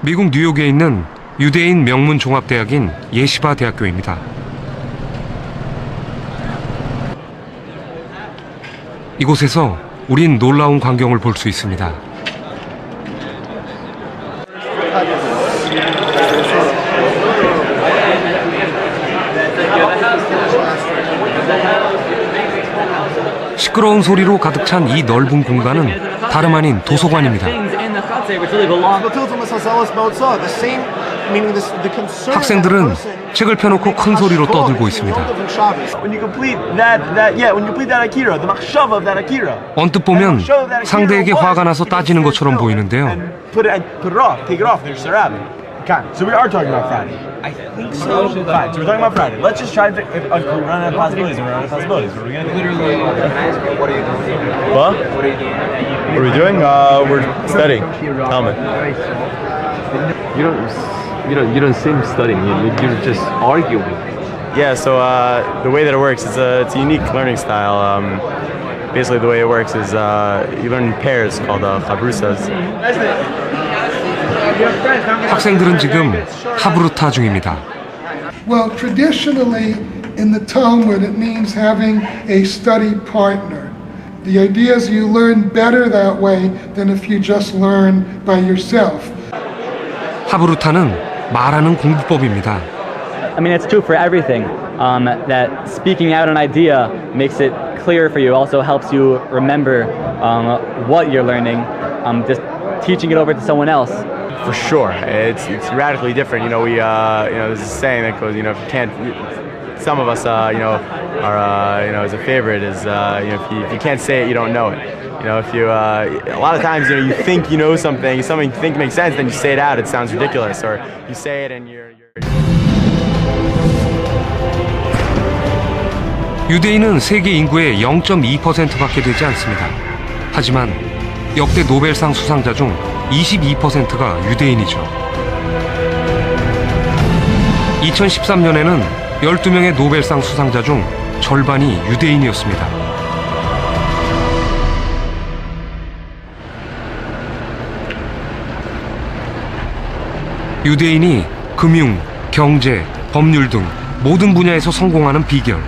미국 뉴욕에 있는 유대인 명문 종합대학인 예시바 대학교입니다. 이곳에서 우린 놀라운 광경을 볼 수 있습니다. 시끄러운 소리로 가득 찬 이 넓은 공간은 다름 아닌 도서관입니다. 학생들은 책을 펴놓고 큰 소리로 떠들고 있습니다. 언뜻 보면 상대에게 화가 나서 따지는 것처럼 보이는데요. So we are talking about Friday. I think so. Fine. So we're talking about Friday. Let's just try to think if we're running out of possibilities. We're running out of possibilities. What are we gonna do? Literally, what are you doing? What? What are you doing? What are we doing? We're studying. Talmud. You don't seem studying. You're just arguing. Yeah. So the way that it works is it's a unique learning style. Basically, the way it works is you learn in pairs called chabrusas. 학생들은 지금 하브루타 중입니다. Well, traditionally in the Talmud it means having a study partner. The idea is you learn better that way than if you just learn by yourself. 하브루타는 말하는 공부법입니다. I mean, it's true for everything. That speaking out an idea makes it clear for you. Also helps you remember what you're learning. Just teaching it over to someone else. For sure, it's radically different. There's a saying that goes, if you can't, some of us, are, as a favorite is, if you can't say it, you don't know it. If you, a lot of times, you think you know something you think makes sense, then you say it out, it sounds ridiculous, or you say it and you're. 유대인은 세계 인구의 0.2%밖에 되지 않습니다. 하지만 역대 노벨상 수상자 중 22%가 유대인이죠. 2013년에는 12명의 노벨상 수상자 중 절반이 유대인이었습니다. 유대인이 금융, 경제, 법률 등 모든 분야에서 성공하는 비결.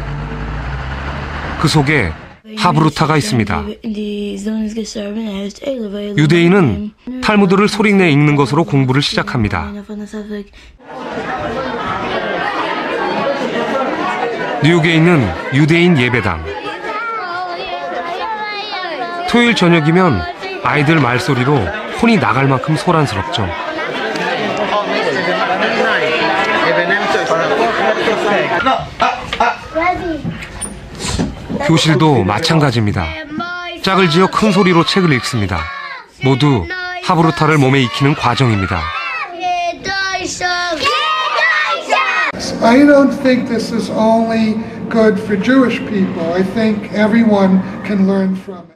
그 속에 하브루타가 있습니다. 유대인은 탈무드를 소리내 읽는 것으로 공부를 시작합니다. 뉴욕에 있는 유대인 예배당. 토요일 저녁이면 아이들 말소리로 혼이 나갈 만큼 소란스럽죠. 교실도 마찬가지입니다. 짝을 지어 큰 소리로 책을 읽습니다. 모두 하브루타를 몸에 익히는 과정입니다. I don't think this is only good for Jewish people. I think everyone can learn from it.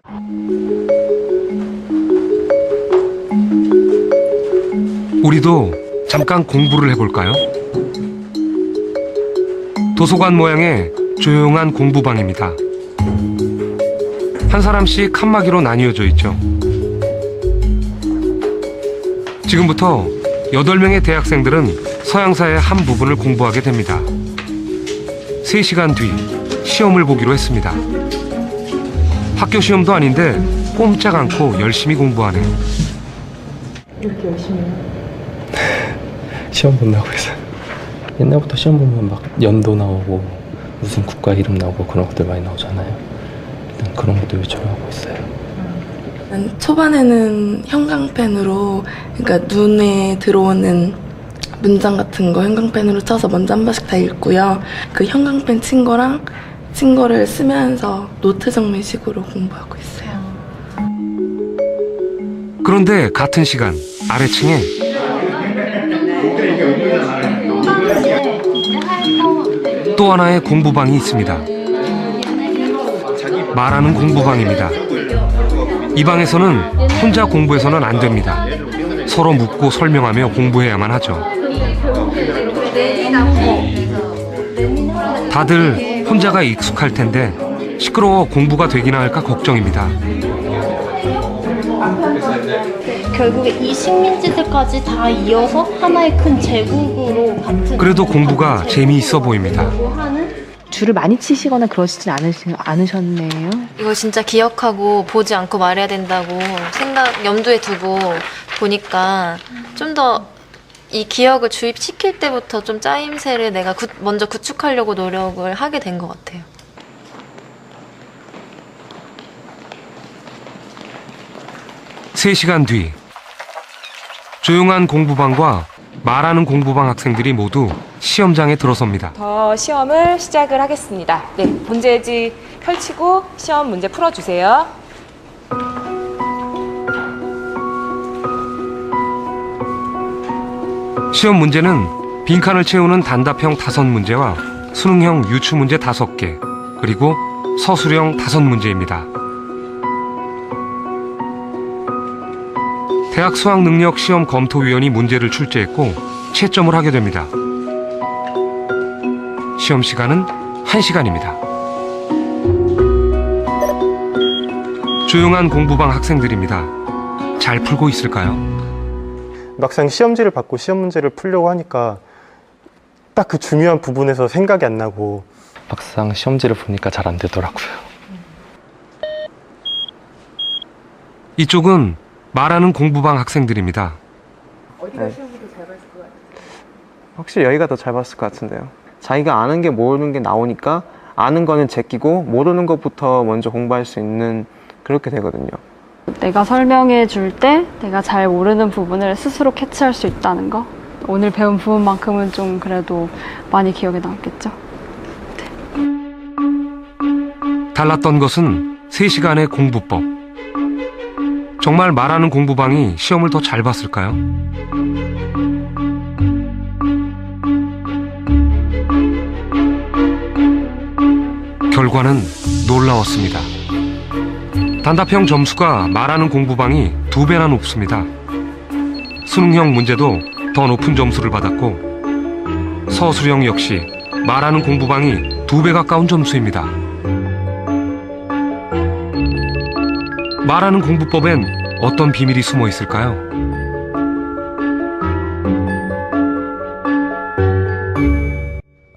우리도 잠깐 공부를 해볼까요? 도서관 모양의 조용한 공부방입니다. 한 사람씩 칸막이로 나뉘어져 있죠. 지금부터 8명의 대학생들은 서양사의 한 부분을 공부하게 됩니다. 3시간 뒤 시험을 보기로 했습니다. 학교 시험도 아닌데 꼼짝 않고 열심히 공부하네요. 이렇게 열심히 해요? 시험 본다고 해서 옛날부터 시험 보면 막 연도 나오고 무슨 국가 이름 나오고 그런 것들 많이 나오잖아요. 일단 그런 것도 요청하고 있어요. 초반에는 형광펜으로, 그러니까 눈에 들어오는 문장 같은 거 형광펜으로 쳐서 먼저 한 번씩 다 읽고요. 그 형광펜 친 거를 쓰면서 노트 정리식으로 공부하고 있어요. 그런데 같은 시간 아래층에 또 하나의 공부방이 있습니다. 말하는 공부방입니다. 이 방에서는 혼자 공부해서는 안 됩니다. 서로 묻고 설명하며 공부해야만 하죠. 다들 혼자가 익숙할 텐데 시끄러워 공부가 되기나 할까 걱정입니다. 결국에 이 식민지들까지 다 이어서 하나의 큰 제국으로 같은 그래도 공부가 재미있어 보입니다. 하는 줄을 많이 치시거나 그러시진 않으셨네요. 이거 진짜 기억하고 보지 않고 말해야 된다고 염두에 두고 보니까 좀 더 이 기억을 주입시킬 때부터 좀 짜임새를 내가 먼저 구축하려고 노력을 하게 된 것 같아요. 세 시간 뒤 조용한 공부방과 말하는 공부방 학생들이 모두 시험장에 들어섭니다. 시험을 시작을 하겠습니다. 네, 문제지 펼치고 시험 문제 풀어주세요. 시험 문제는 빈칸을 채우는 단답형 5문제와 수능형 유추문제 5개, 그리고 서술형 5문제입니다. 대학 수학능력시험 검토위원이 문제를 출제했고 채점을 하게 됩니다. 시험 시간은 1시간입니다. 조용한 공부방 학생들입니다. 잘 풀고 있을까요? 막상 시험지를 받고 시험 문제를 풀려고 하니까 딱 그 중요한 부분에서 생각이 안 나고 막상 시험지를 보니까 잘 안 되더라고요. 이쪽은 말하는 공부방 학생들입니다. 어디가 시험을 더 잘 봤을 것 같아요? 확실히 여기가 더 잘 봤을 것 같은데요. 자기가 아는 게 모르는 게 나오니까 아는 거는 제끼고 모르는 것부터 먼저 공부할 수 있는 그렇게 되거든요. 내가 설명해 줄 때 내가 잘 모르는 부분을 스스로 캐치할 수 있다는 거. 오늘 배운 부분만큼은 좀 그래도 많이 기억에 남겠죠. 달랐던 것은 3시간의 공부법. 정말 말하는 공부방이 시험을 더 잘 봤을까요? 결과는 놀라웠습니다. 단답형 점수가 말하는 공부방이 2배나 높습니다. 수능형 문제도 더 높은 점수를 받았고 서술형 역시 말하는 공부방이 2배 가까운 점수입니다. 말하는 공부법엔 어떤 비밀이 숨어 있을까요?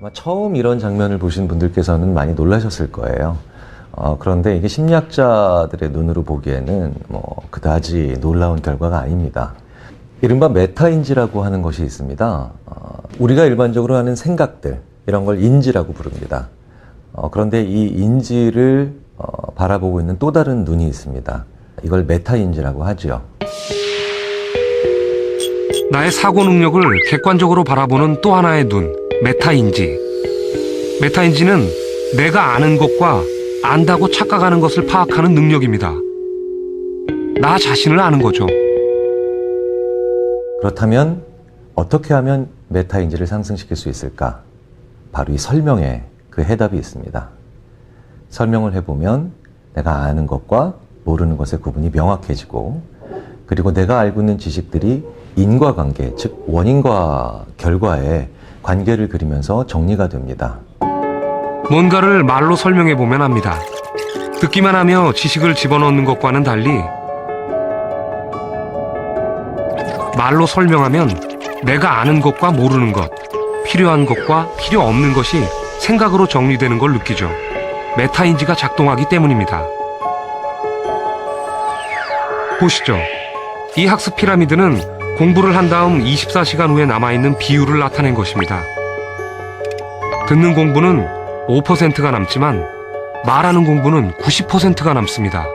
아마 처음 이런 장면을 보신 분들께서는 많이 놀라셨을 거예요. 그런데 이게 심리학자들의 눈으로 보기에는 그다지 놀라운 결과가 아닙니다. 이른바 메타인지라고 하는 것이 있습니다. 우리가 일반적으로 하는 생각들, 이런 걸 인지라고 부릅니다. 그런데 이 인지를 바라보고 있는 또 다른 눈이 있습니다. 이걸 메타인지라고 하죠. 나의 사고 능력을 객관적으로 바라보는 또 하나의 눈, 메타인지. 메타인지는 내가 아는 것과 안다고 착각하는 것을 파악하는 능력입니다. 나 자신을 아는 거죠. 그렇다면 어떻게 하면 메타인지를 상승시킬 수 있을까? 바로 이 설명에 그 해답이 있습니다. 설명을 해보면 내가 아는 것과 모르는 것의 구분이 명확해지고, 그리고 내가 알고 있는 지식들이 인과관계, 즉 원인과 결과의 관계를 그리면서 정리가 됩니다. 뭔가를 말로 설명해보면 압니다. 듣기만 하며 지식을 집어넣는 것과는 달리 말로 설명하면 내가 아는 것과 모르는 것, 필요한 것과 필요 없는 것이 생각으로 정리되는 걸 느끼죠. 메타인지가 작동하기 때문입니다. 보시죠. 이 학습 피라미드는 공부를 한 다음 24시간 후에 남아있는 비율을 나타낸 것입니다. 듣는 공부는 5%가 남지만 말하는 공부는 90%가 남습니다.